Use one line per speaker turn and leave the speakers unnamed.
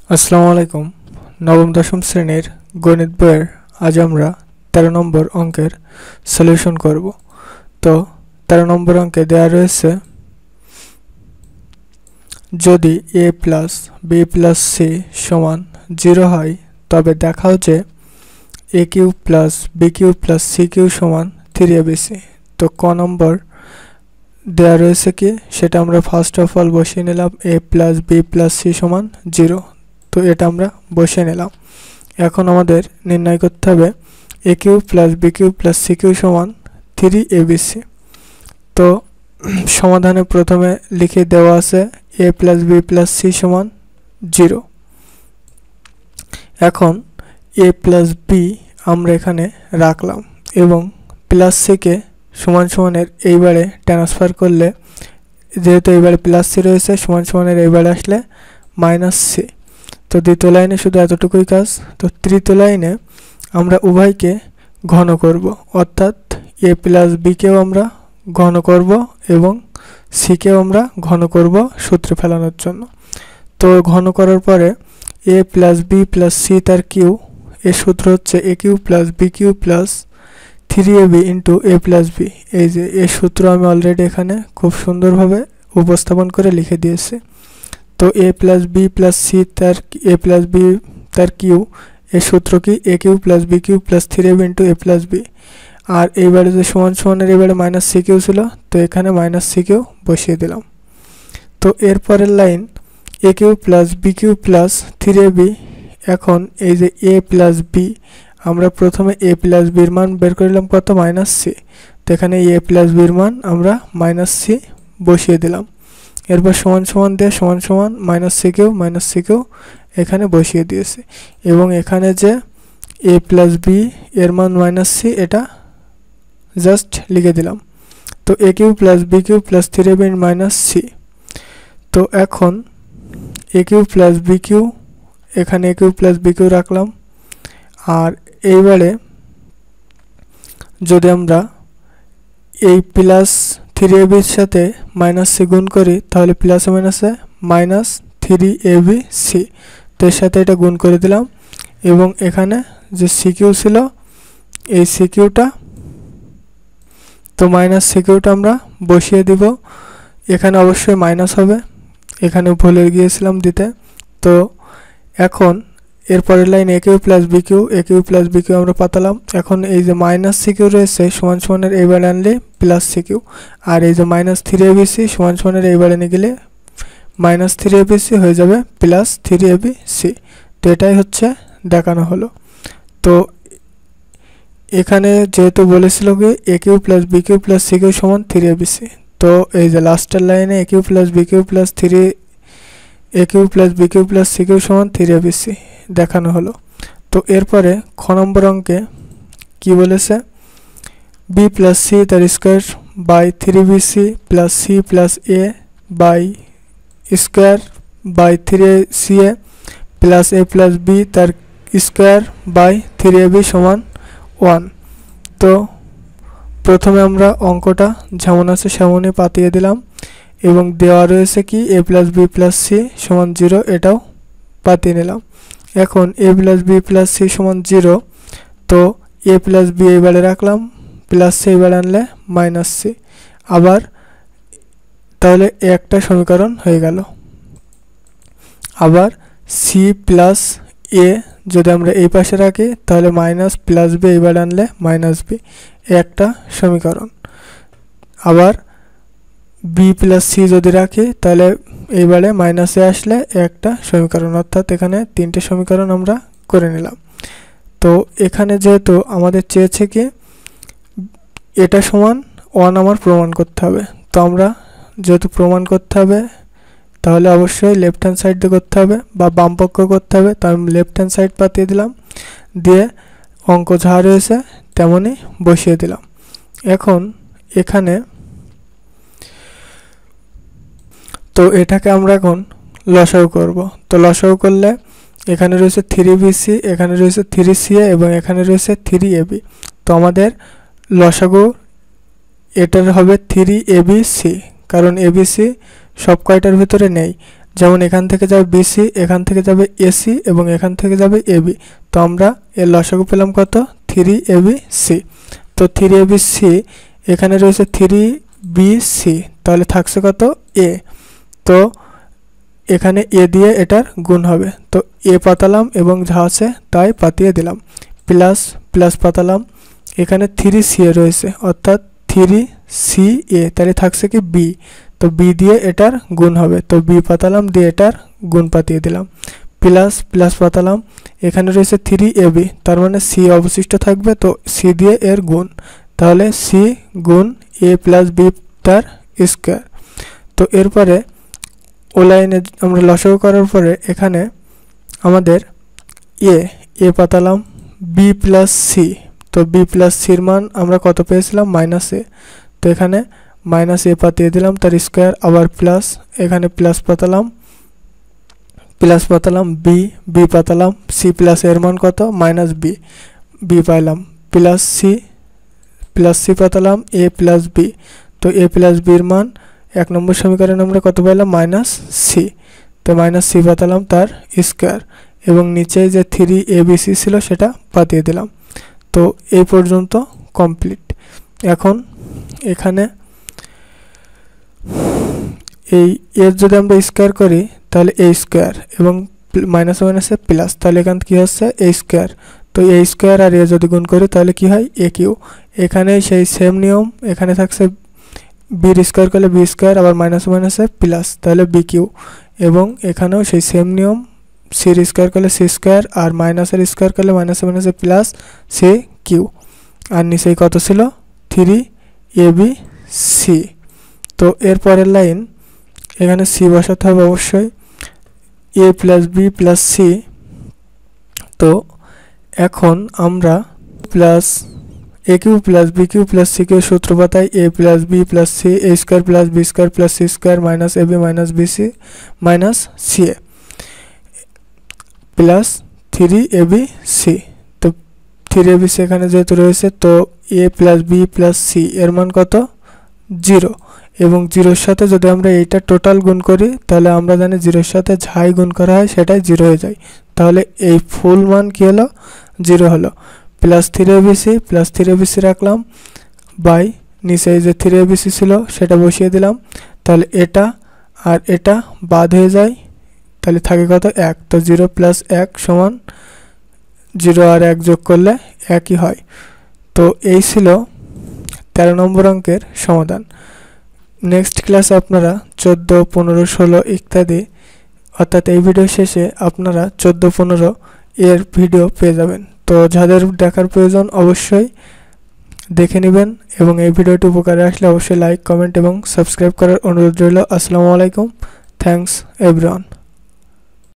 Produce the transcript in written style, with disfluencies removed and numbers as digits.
আসসালামু আলাইকুম। নবম দশম শ্রেণীর গণিত বইয়ের আজ আমরা 13 নম্বর অঙ্কের সলিউশন করব। তো 13 নম্বর অঙ্কে দেওয়া রয়েছে যদি a প্লাস b প্লাস c সমান 0 হয় তবে দেখাও যে a cube plus b cube plus c cube সমান 3abc। তো ক নম্বর দেওয়া রয়েছে কি সেটা আমরা ফার্স্ট অফ অল বসিয়ে নিলাম a প্লাস b প্লাস c সমান 0। তো এটা আমরা বসিয়ে নিলাম। এখন আমাদের নির্ণয় করতে হবে a cube plus b cube plus c cube সমান 3abc। তো সমাধানে প্রথমে লিখে দেওয়া আছে a প্লাস b প্লাস c সমান 0। এখন a প্লাস b আমরা এখানে রাখলাম এবং প্লাস c কে সমান সমানের এইবারে ট্রান্সফার করলে যেহেতু এইবারে প্লাস c রয়েছে সমান সমানের এইবারে আসলে মাইনাস c। তো দ্বিতীয় লাইনে শুধু এতটুকুই কাজ। তো তৃতীয় লাইনে আমরা উভয়কে ঘন করব, অর্থাৎ a প্লাস b কেও আমরা ঘন করব এবং c কেও আমরা ঘন করব সূত্রে ফেলানোর জন্য। তো ঘন করার পরে a প্লাস b প্লাস c তার কিউ, এর সূত্র হচ্ছে a cube plus b cube plus 3ab into a plus b। এই যে এর সূত্র আমি অলরেডি এখানে খুব সুন্দরভাবে উপস্থাপন করে লিখে দিয়েছি। তো a প্লাস b প্লাস c তার a প্লাস b তার কিউ, এর সূত্র কি a cube plus b cube plus 3ab into a plus b। আর এইবারে যে সমান সমানের এবারে মাইনাস c কিউ ছিল, তো এখানে মাইনাস c কিউ বসিয়ে দিলাম। তো এরপরের line a cube plus b cube plus 3ab। এখন এই যে a প্লাস b আমরা প্রথমে a প্লাস b এর মান বের করলাম কত, মাইনাস c। তো এখানে a প্লাস b এর মান আমরা মাইনাস c বসিয়ে দিলাম। এরপর সমান সমান দিয়ে সমান সমান মাইনাস c কিউ এখানে বসিয়ে দিয়েছি এবং এখানে যে a প্লাস b এর মান মাইনাস c এটা জাস্ট লিখে দিলাম। তো a cube plus b cube plus 3ab minus c। তো এখন a cube plus b cube, এখানে a cube plus b cube রাখলাম। আর এইবারে যদি আমরা এই প্লাস 3ab এর সাথে মাইনাস c গুণ করি তাহলে প্লাসে মাইনাসে মাইনাস 3abc। তো এর সাথে এটা গুণ করে দিলাম এবং এখানে যে c কিউ ছিল এই c কিউটা, তো মাইনাস c কিউটা আমরা বসিয়ে দিব। এখানে অবশ্যই মাইনাস হবে, এখানে ভুলে গিয়েছিলাম দিতে। তো এখন এরপরের line a cube plus b cube, a cube plus b cube আমরা পাতালাম। এখন এই যে মাইনাস c কিউ রয়েছে সমান সমানের এইবারে আনলে প্লাস c কিউ, আর এই যে মাইনাস 3abc সমান সমানের এইবারে নিয়ে গেলে মাইনাস 3abc হয়ে যাবে প্লাস 3abc। তো এটাই হচ্ছে দেখানো হলো। তো এখানে যেহেতু বলেছিল কি a cube plus b cube plus c cube সমান 3abc, তো এই যে লাস্টের লাইনে a cube plus b cube plus a cube plus b cube plus c cube সমান 3abc দেখানো হলো। তো এরপরে খ নম্বর অঙ্কে কি বলেছে, b প্লাস c তার square by 3bc plus c plus a by square by 3ca plus a plus b তার স্কোয়ার বাই 3ab সমান 1। তো প্রথমে আমরা অঙ্কটা যেমন আছে সেমনই পাতিয়ে দিলাম এবং দেওয়া রয়েছে কি a প্লাস b প্লাস c সমান 0, এটাও পাতিয়ে নিলাম। এখন a প্লাস b প্লাস c সমান 0, তো a প্লাস b এবারে রাখলাম, প্লাস c এবারে আনলে মাইনাস c। আবার তাহলে একটা সমীকরণ হয়ে গেল। আবার c প্লাস a যদি আমরা এই পাশে রাখি তাহলে মাইনাস প্লাস b এবারে আনলে মাইনাস b, একটা সমীকরণ। আবার b প্লাস c যদি রাখি তাহলে এইবারে মাইনাসে আসলে একটা সমীকরণ, অর্থাৎ এখানে তিনটে সমীকরণ আমরা করে নিলাম। তো এখানে যেহেতু আমাদের চেয়েছে কি এটা সমান 1 আমার প্রমাণ করতে হবে, তো আমরা যেহেতু প্রমাণ করতে হবে তাহলে অবশ্যই লেফট হ্যান্ড সাইড দিয়ে করতে হবে বা বাম পক্ষ করতে হবে। তো আমি লেফট হ্যান্ড সাইড পাতিয়ে দিলাম, দিয়ে অঙ্ক যা রয়েছে তেমনই বসিয়ে দিলাম। এখন এখানে তো এটাকে আমরা এখন লসাগু করব। তো লসাগু করলে এখানে রয়েছে 3bc, এখানে রয়েছে 3ca এবং এখানে রয়েছে 3ab। তো আমাদের লসাগু এটার হবে 3abc, কারণ abc সব কয়টার ভিতরে নেই। যেমন এখান থেকে যাবে বিসি, এখান থেকে যাবে এসি এবং এখান থেকে যাবে এবি। তো আমরা এর লসাগু পেলাম কত? 3abc। তো 3abc এখানে রয়েছে 3bc, তাহলে থাকছে কত? a। তো এখানে এ দিয়ে এটার গুণ হবে, তো এ পাতালাম এবং যা আছে তাই পাতিয়ে দিলাম, প্লাস প্লাস পাতালাম, এখানে 3ca রয়েছে অর্থাৎ 3ca, তাহলে থাকছে কি বি। তো বি দিয়ে এটার গুণ হবে, তো বি পাতালাম দিয়ে এটার গুণ পাতিয়ে দিলাম, প্লাস প্লাস পাতালাম, এখানে রয়েছে 3ab, তার মানে সি অবশিষ্ট থাকবে, তো সি দিয়ে এর গুণ, তাহলে সি গুণ এ প্লাস বি তার স্কোয়ার। তো এরপরে ও লাইনে আমরা লসাগু করার পরে এখানে আমাদের এ পাতালাম, বি প্লাস সি, তো বি প্লাস সির মান আমরা কত পেয়েছিলাম? -a। তো এখানে -a পাতিয়ে দিলাম তার স্কোয়ার, আবার প্লাস, এখানে প্লাস পাতালাম, বি পাতালাম, সি প্লাস এর মান কত? -b পাইলাম, প্লাস সি পাতালাম, এ প্লাস বি, তো এ প্লাস বির মান 1 নম্বর সমীকরণে আমরা কত পাইলাম? -c। তো -c পাতালাম তার স্কোয়ার এবং নিচে যে 3abc ছিল সেটা পাতিয়ে দিলাম। তো এই পর্যন্ত কমপ্লিট। এখন এখানে এই এর যদি আমরা স্কোয়ার করি তাহলে a স্কোয়ার এবং মাইনাসে মাইনাসে প্লাস, তাহলে এখান কি হচ্ছে? a square. তো a স্কোয়ার আর a যদি গুণ করি তাহলে কি হয়? a cube. এখানে সেই সেম নিয়ম, এখানে থাকছে বির স্কোয়ার করলে বি স্কোয়ার, আবার মাইনাসে মাইনাসে প্লাস, তাহলে বি কিউ, এবং এখানেও সেই সেম নিয়ম, সির স্কোয়ার করলে সি স্কোয়ার আর মাইনাসের স্কোয়ার করলে মাইনাসে মাইনাসে প্লাস সি কিউ, আর নিচেই কত ছিল? 3abc। তো এর পরের লাইন এখানে সি বসাতে হবে অবশ্যই, A plus B plus C. তো এখন আমরা plus A cube plus B cube plus C cube সূত্র পাতায় A plus B plus C, A square plus B square plus C square minus A B minus BC minus C A plus 3abc। তো 3abc এখানে যেহেতু রয়েছে, তো A plus B plus C এর মান কত? 0, এবং 0-র সাথে যদি আমরা এইটা টোটাল গুণ করি তাহলে আমরা জানি 0-র সাথে যাই গুণ করা হয় সেটাই 0 হয়ে যায়, তাহলে এই ফুল মান কি হলো? 0 হলো। প্লাস 3abc রাখলাম, বাই নিচে যে 3abc ছিল সেটা বসিয়ে দিলাম, তাহলে এটা আর এটা বাদ হয়ে যায়, তাহলে থাকে কত? 1। তো 0 + 1 = 0 আর 1 যোগ করলে 1ই হয়। তো এই ছিল 13 নম্বর অঙ্কের সমাধান। নেক্সট ক্লাসে আপনারা 14, 15, 16 ইত্যাদি, অর্থাৎ এই ভিডিও শেষে আপনারা 14, 15 এর ভিডিও পেয়ে যাবেন। তো যাদের দেখার প্রয়োজন অবশ্যই দেখে নেবেন, এবং এই ভিডিওটি উপকারে আসলে অবশ্যই লাইক, কমেন্ট এবং সাবস্ক্রাইব করার অনুরোধ রইল। আসসালামু আলাইকুম, থ্যাঙ্কস এভরিওয়ান।